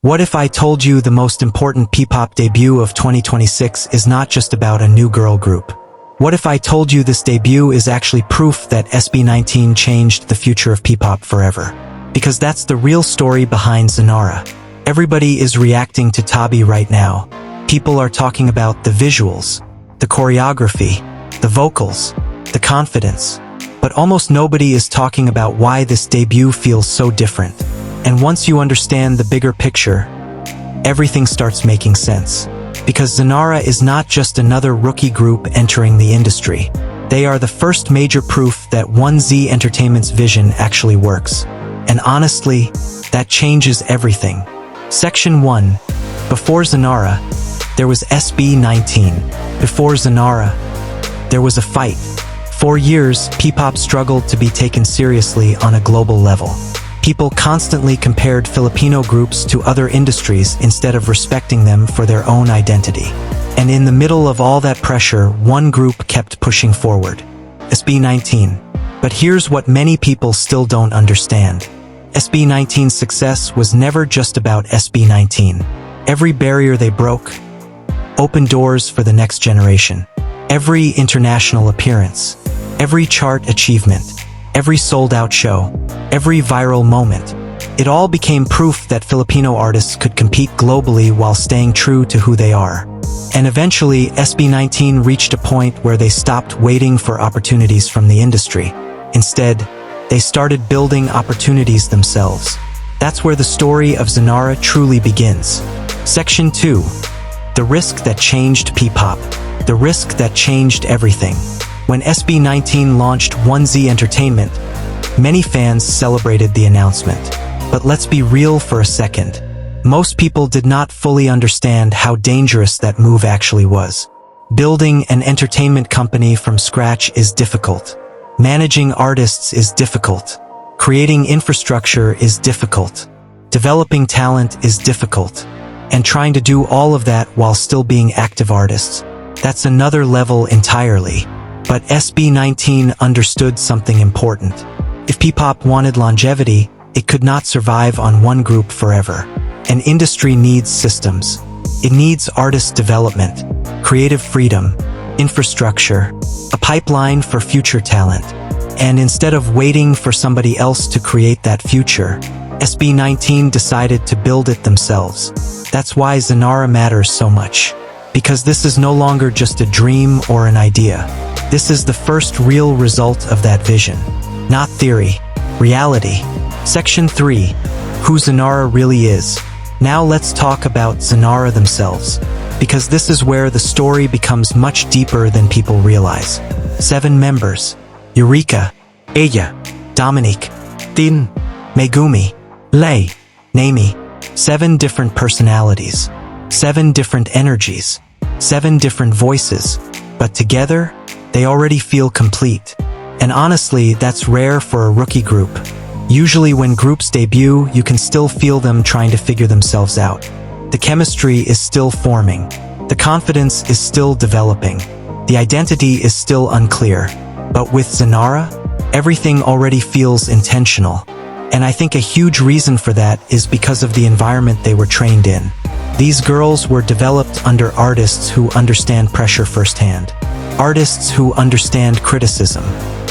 What if I told you the most important P-pop debut of 2026 is not just about a new girl group? What if I told you this debut is actually proof that SB19 changed the future of P-pop forever? Because that's the real story behind XONARA. Everybody is reacting to Tabi right now. People are talking about the visuals, the choreography, the vocals, the confidence. But almost nobody is talking about why this debut feels so different. And once you understand the bigger picture, everything starts making sense. Because XONARA is not just another rookie group entering the industry. They are the first major proof that 1Z Entertainment's vision actually works. And honestly, that changes everything. Section 1. Before XONARA, there was SB19. Before XONARA, there was a fight. For years, P-pop struggled to be taken seriously on a global level. People constantly compared Filipino groups to other industries instead of respecting them for their own identity. And in the middle of all that pressure, one group kept pushing forward. SB19. But here's what many people still don't understand. SB19's success was never just about SB19. Every barrier they broke opened doors for the next generation. Every international appearance, every chart achievement, every sold-out show, every viral moment, it all became proof that Filipino artists could compete globally while staying true to who they are. And eventually, SB19 reached a point where they stopped waiting for opportunities from the industry. Instead, they started building opportunities themselves. That's where the story of XONARA truly begins. Section 2. The risk that changed P-pop. The risk that changed everything. When SB19 launched 1Z Entertainment, many fans celebrated the announcement. But let's be real for a second. Most people did not fully understand how dangerous that move actually was. Building an entertainment company from scratch is difficult. Managing artists is difficult. Creating infrastructure is difficult. Developing talent is difficult. And trying to do all of that while still being active artists, that's another level entirely. But SB19 understood something important. If P-pop wanted longevity, it could not survive on one group forever. An industry needs systems. It needs artist development, creative freedom, infrastructure, a pipeline for future talent. And instead of waiting for somebody else to create that future, SB19 decided to build it themselves. That's why XONARA matters so much. Because this is no longer just a dream or an idea. This is the first real result of that vision. Not theory, reality. Section 3. Who XONARA really is. Now let's talk about XONARA themselves. Because this is where the story becomes much deeper than people realize. 7 members. Eureka, Aya, Dominique, Tin, Megumi, Lei, Nami. 7 different personalities. 7 different energies. 7 different voices. But together, they already feel complete. And honestly, that's rare for a rookie group. Usually when groups debut, you can still feel them trying to figure themselves out. The chemistry is still forming. The confidence is still developing. The identity is still unclear. But with XONARA, everything already feels intentional. And I think a huge reason for that is because of the environment they were trained in. These girls were developed under artists who understand pressure firsthand. Artists who understand criticism,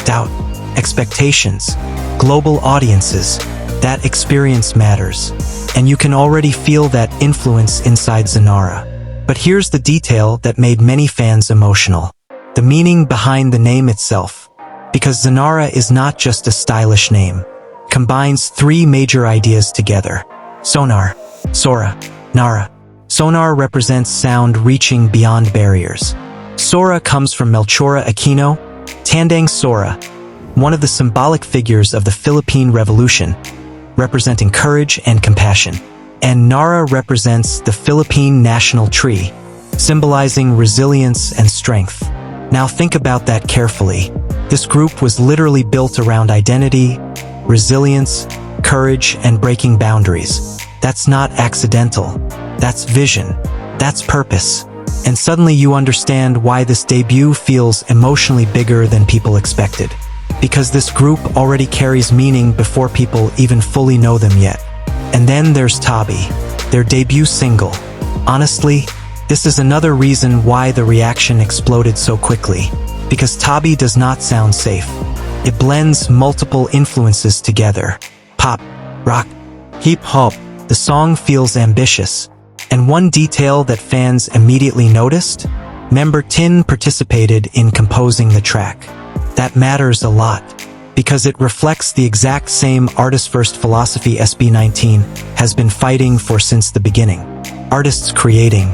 doubt, expectations, global audiences. That experience matters. And you can already feel that influence inside XONARA. But here's the detail that made many fans emotional. The meaning behind the name itself. Because XONARA is not just a stylish name. Combines 3 major ideas together. Sonar, Sora, Narra. Sonar represents sound reaching beyond barriers. Sora comes from Melchora Aquino, Tandang Sora, one of the symbolic figures of the Philippine Revolution, representing courage and compassion. And Narra represents the Philippine national tree, symbolizing resilience and strength. Now think about that carefully. This group was literally built around identity, resilience, courage, and breaking boundaries. That's not accidental. That's vision. That's purpose. And suddenly you understand why this debut feels emotionally bigger than people expected. Because this group already carries meaning before people even fully know them yet. And then there's Tabi. their debut single. Honestly, this is another reason why the reaction exploded so quickly. Because Tabi does not sound safe. It blends multiple influences together. Pop, rock, hip-hop. The song feels ambitious. And one detail that fans immediately noticed? Member Tin participated in composing the track. That matters a lot, because it reflects the exact same artist-first philosophy SB19 has been fighting for since the beginning. Artists creating,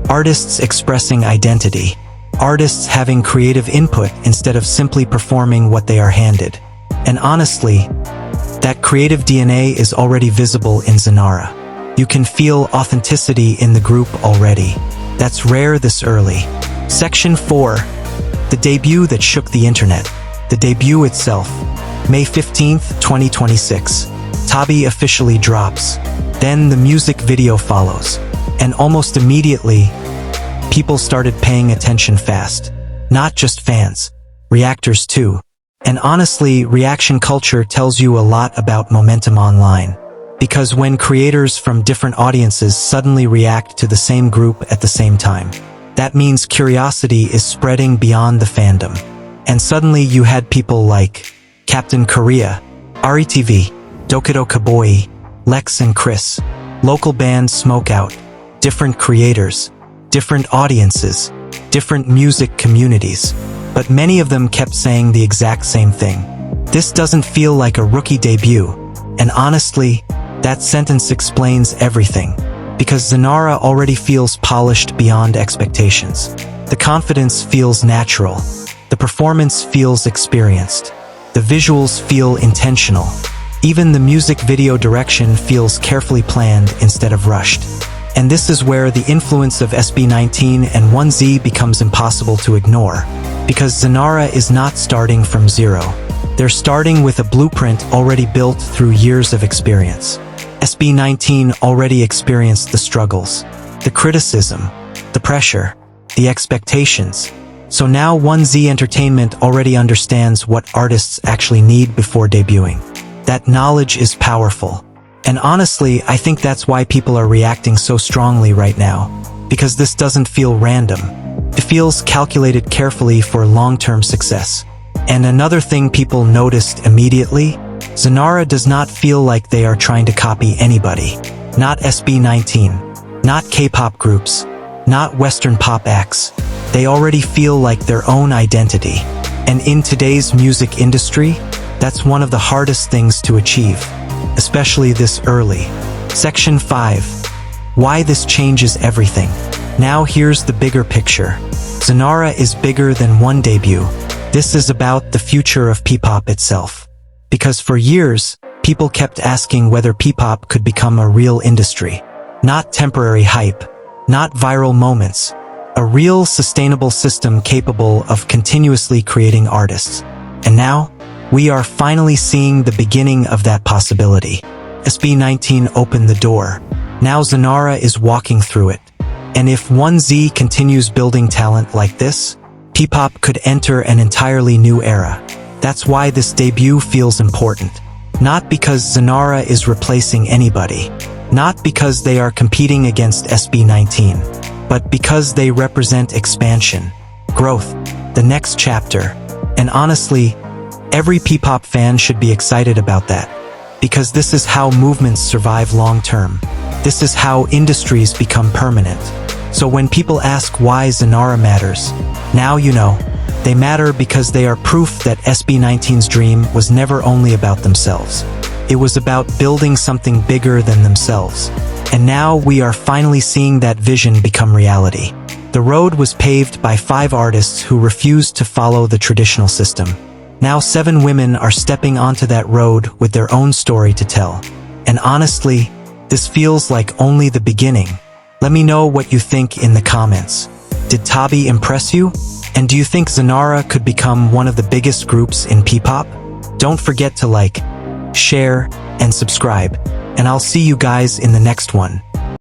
artists expressing identity, artists having creative input instead of simply performing what they are handed. And honestly, that creative DNA is already visible in XONARA. You can feel authenticity in the group already. That's rare this early. Section 4. The debut that shook the internet. The debut itself. May 15th, 2026. Tabi officially drops. Then the music video follows. And almost immediately, people started paying attention fast. Not just fans. Reactors too. And honestly, reaction culture tells you a lot about momentum online. Because when creators from different audiences suddenly react to the same group at the same time, that means curiosity is spreading beyond the fandom. And suddenly you had people like Captain Korea, RETV, Dokido Kaboi, Lex and Chris, local band Smokeout, different creators, different audiences, different music communities, but many of them kept saying the exact same thing. This doesn't feel like a rookie debut, and honestly, that sentence explains everything, because XONARA already feels polished beyond expectations. The confidence feels natural, the performance feels experienced, the visuals feel intentional, even the music video direction feels carefully planned instead of rushed. And this is where the influence of SB19 and 1Z becomes impossible to ignore, because XONARA is not starting from zero. They're starting with a blueprint already built through years of experience. SB19 already experienced the struggles, the criticism, the pressure, the expectations. So now 1Z Entertainment already understands what artists actually need before debuting. That knowledge is powerful. And honestly, I think that's why people are reacting so strongly right now. Because this doesn't feel random. It feels calculated carefully for long-term success. And another thing people noticed immediately? XONARA does not feel like they are trying to copy anybody. Not SB19. Not K-pop groups. Not Western pop acts. They already feel like their own identity. And in today's music industry, that's one of the hardest things to achieve. Especially this early. Section 5. Why this changes everything. Now here's the bigger picture. XONARA is bigger than one debut. This is about the future of P-pop itself. Because for years, people kept asking whether P-pop could become a real industry. Not temporary hype. Not viral moments. A real, sustainable system capable of continuously creating artists. And now, we are finally seeing the beginning of that possibility. SB19 opened the door. Now XONARA is walking through it. And if 1Z continues building talent like this, P-pop could enter an entirely new era. That's why this debut feels important. Not because XONARA is replacing anybody. Not because they are competing against SB19. But because they represent expansion, growth, the next chapter. And honestly, every P-pop fan should be excited about that. Because this is how movements survive long-term. This is how industries become permanent. So when people ask why XONARA matters, now you know. They matter because they are proof that SB19's dream was never only about themselves. It was about building something bigger than themselves. And now we are finally seeing that vision become reality. The road was paved by 5 artists who refused to follow the traditional system. Now 7 women are stepping onto that road with their own story to tell. And honestly, this feels like only the beginning. Let me know what you think in the comments. Did Tabi impress you? And do you think XONARA could become one of the biggest groups in P-pop? Don't forget to like, share, and subscribe. And I'll see you guys in the next one.